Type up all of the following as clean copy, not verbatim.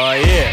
Oh yeah.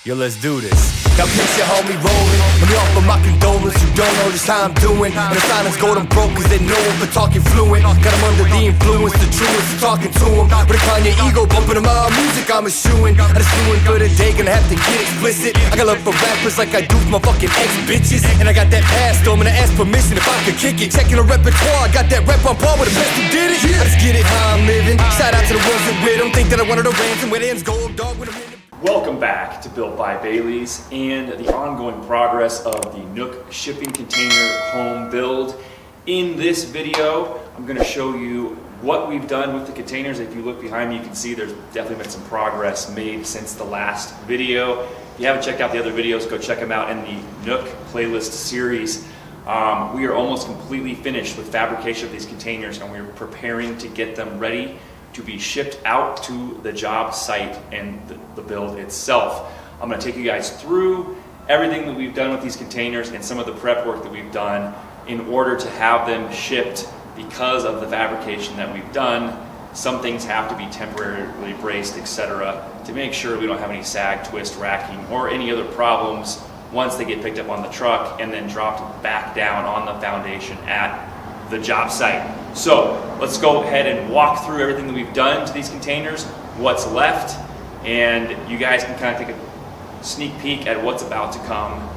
Yo, let's do this. Got picture homie rolling. Let me offer my condolence. You don't know just how I'm doing. And the silence gold I'm broke cause they know him for talking fluent. Got him under the influence, the truest for talking to him. But a Kanye ego bumping him out music, I'm eschewing. I just doing good a day, gonna have to get explicit. I got love for rappers like I do for my fucking ex-bitches. And I got that pass, though, I'm gonna ask permission if I could kick it. Checking the repertoire, I got that rep on par with the best who did it. I just get it how I'm living. Shout out to the ones that with them. Think that I wanted a ransom with ends gold dog with a minute. Welcome back to Built by Bailey's and the ongoing progress of the Nook shipping container home build. In this video, I'm going to show you what we've done with the containers. If you look behind me, you can see there's definitely been some progress made since the last video. If you haven't checked out the other videos, go check them out in the Nook playlist series. We are almost completely finished with fabrication of these containers, and we're preparing to get them ready to be shipped out to the job site and the build itself. I'm going to take you guys through everything that we've done with these containers and some of the prep work that we've done in order to have them shipped. Because of the fabrication that we've done, some things have to be temporarily braced, etc., to make sure we don't have any sag, twist, racking, or any other problems once they get picked up on the truck and then dropped back down on the foundation at the job site. So let's go ahead and walk through everything that we've done to these containers, what's left, and you guys can kind of take a sneak peek at what's about to come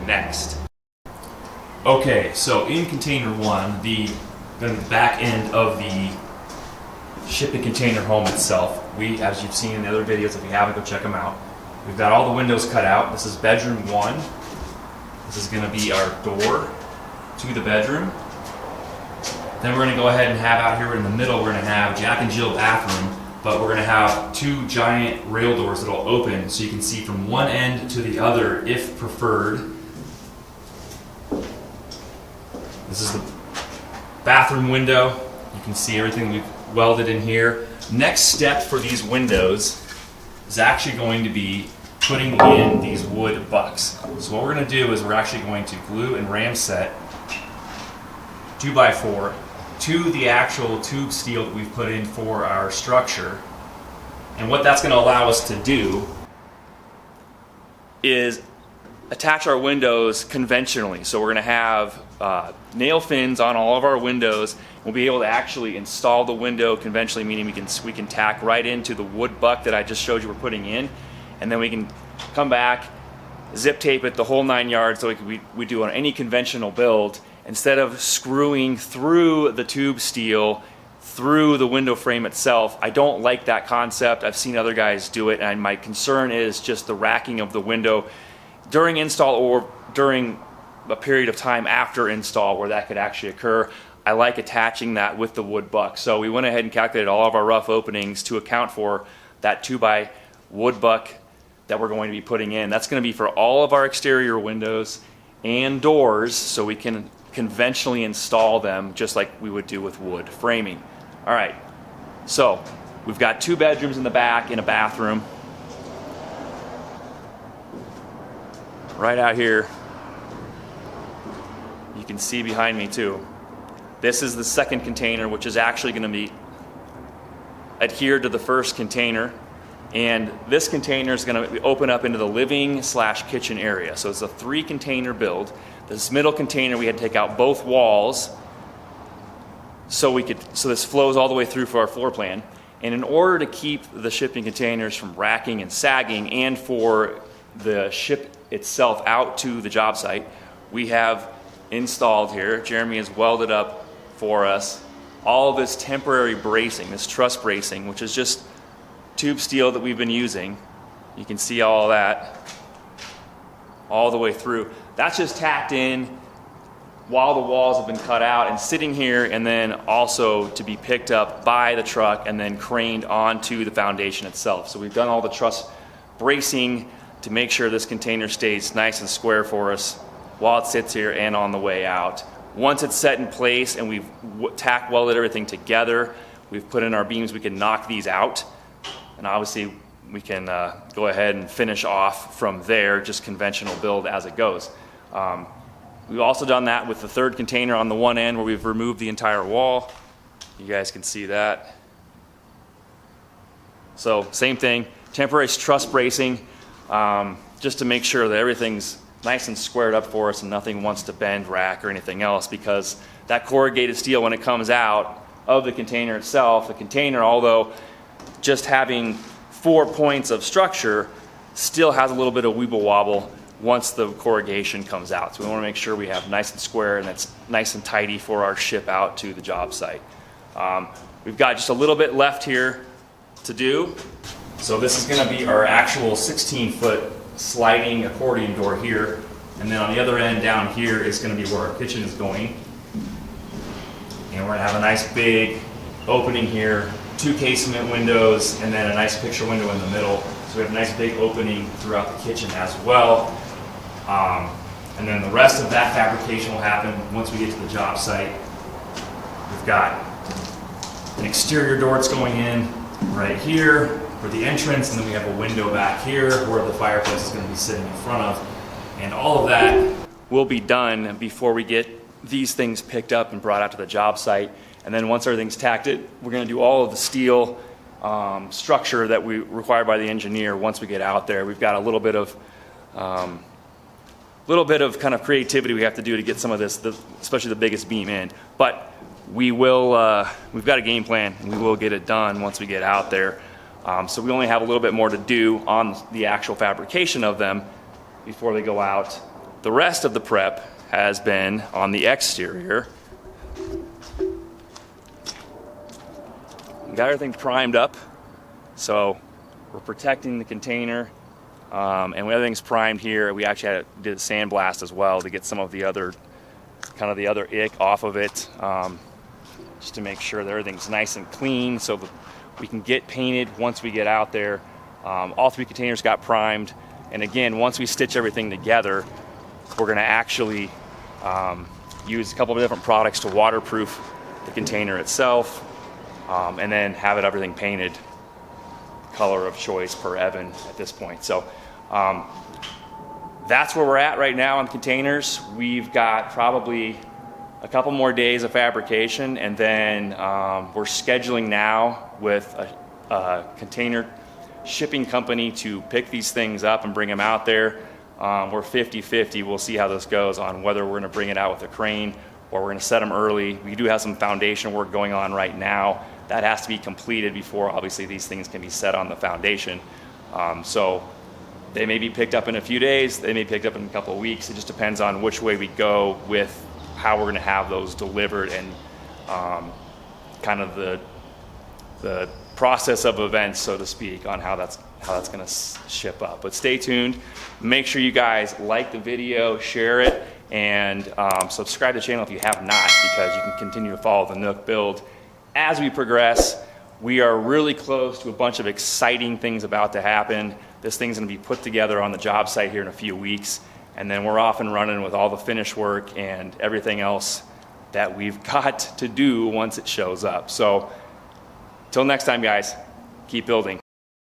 next. Okay, so in container one, the back end of the shipping container home itself, as you've seen in the other videos, if you haven't, go check them out. We've got all the windows cut out. This is bedroom one. This is going to be our door to the bedroom. Then we're going to go ahead and have out here in the middle, we're going to have Jack and Jill bathroom, but we're going to have two giant rail doors that will open so you can see from one end to the other if preferred. This is the bathroom window. You can see everything we've welded in here. Next step for these windows is actually going to be putting in these wood bucks. So what we're going to do is we're actually going to glue and ram set 2x4 to the actual tube steel that we've put in for our structure. And what that's going to allow us to do is attach our windows conventionally. So we're going to have nail fins on all of our windows. We'll be able to actually install the window conventionally, meaning we can tack right into the wood buck that I just showed you we're putting in, and then we can come back, zip tape it the whole 9 yards, so we do on any conventional build. Instead of screwing through the tube steel through the window frame itself, I don't like that concept. I've seen other guys do it, and my concern is just the racking of the window during install or during a period of time after install where that could actually occur. I like attaching that with the wood buck. So we went ahead and calculated all of our rough openings to account for that 2x wood buck that we're going to be putting in. That's going to be for all of our exterior windows and doors, so we can conventionally install them just like we would do with wood framing. All right, so we've got two bedrooms in the back and a bathroom. Right out here, you can see behind me too. This is the second container, which is actually going to be adhered to the first container. And this container is going to open up into the living/kitchen area. So it's a 3-container build. This middle container, we had to take out both walls so this flows all the way through for our floor plan. And in order to keep the shipping containers from racking and sagging and for the ship itself out to the job site, we have installed here, Jeremy has welded up for us, all this temporary bracing, this truss bracing, which is just tube steel that we've been using. You can see all that all the way through. That's just tacked in while the walls have been cut out and sitting here, and then also to be picked up by the truck and then craned onto the foundation itself. So we've done all the truss bracing to make sure this container stays nice and square for us while it sits here and on the way out. Once it's set in place and we've tack welded everything together, we've put in our beams, we can knock these out. And obviously we can go ahead and finish off from there, just conventional build as it goes. We've also done that with the third container on the one end where we've removed the entire wall. You guys can see that. So same thing, temporary truss bracing, just to make sure that everything's nice and squared up for us and nothing wants to bend, rack, or anything else, because that corrugated steel, when it comes out of the container itself, the container, although just having 4 points of structure, still has a little bit of weeble wobble once the corrugation comes out. So we want to make sure we have nice and square and that's nice and tidy for our ship out to the job site. We've got just a little bit left here to do. So this is going to be our actual 16-foot sliding accordion door here, and then on the other end down here is going to be where our kitchen is going. And we're going to have a nice big opening here, 2 casement windows, and then a nice picture window in the middle. So we have a nice big opening throughout the kitchen as well. And then the rest of that fabrication will happen once we get to the job site. We've got an exterior door that's going in right here for the entrance, and then we have a window back here where the fireplace is going to be sitting in front of. And all of that will be done before we get these things picked up and brought out to the job site. And then once everything's tacked, we're going to do all of the steel structure that we require by the engineer. Once we get out there, we've got a little bit of kind of creativity we have to do to get some of this, especially the biggest beam in. But we will. We've got a game plan, and we will get it done once we get out there. So we only have a little bit more to do on the actual fabrication of them before they go out. The rest of the prep has been on the exterior. We got everything primed up, so we're protecting the container, and when everything's primed here, we actually did a sandblast as well to get some of the other ick off of it, just to make sure that everything's nice and clean so that we can get painted once we get out there. All 3 containers got primed, and again, once we stitch everything together, we're going to actually use a couple of different products to waterproof the container itself, and then have everything painted color of choice per Evan at this point. So that's where we're at right now on containers. We've got probably a couple more days of fabrication, and then we're scheduling now with a container shipping company to pick these things up and bring them out there. We're 50-50. We'll see how this goes on whether we're going to bring it out with a crane or we're going to set them early. We do have some foundation work going on right now. That has to be completed before obviously these things can be set on the foundation. So they may be picked up in a few days, they may be picked up in a couple of weeks. It just depends on which way we go with how we're going to have those delivered and kind of the process of events, so to speak, on how that's going to ship up. But stay tuned. Make sure you guys like the video, share it, and subscribe to the channel if you have not, because you can continue to follow the Nook build as we progress. We are really close to a bunch of exciting things about to happen. This thing's going to be put together on the job site here in a few weeks, and then we're off and running with all the finish work and everything else that we've got to do once it shows up. So till next time, guys, keep building.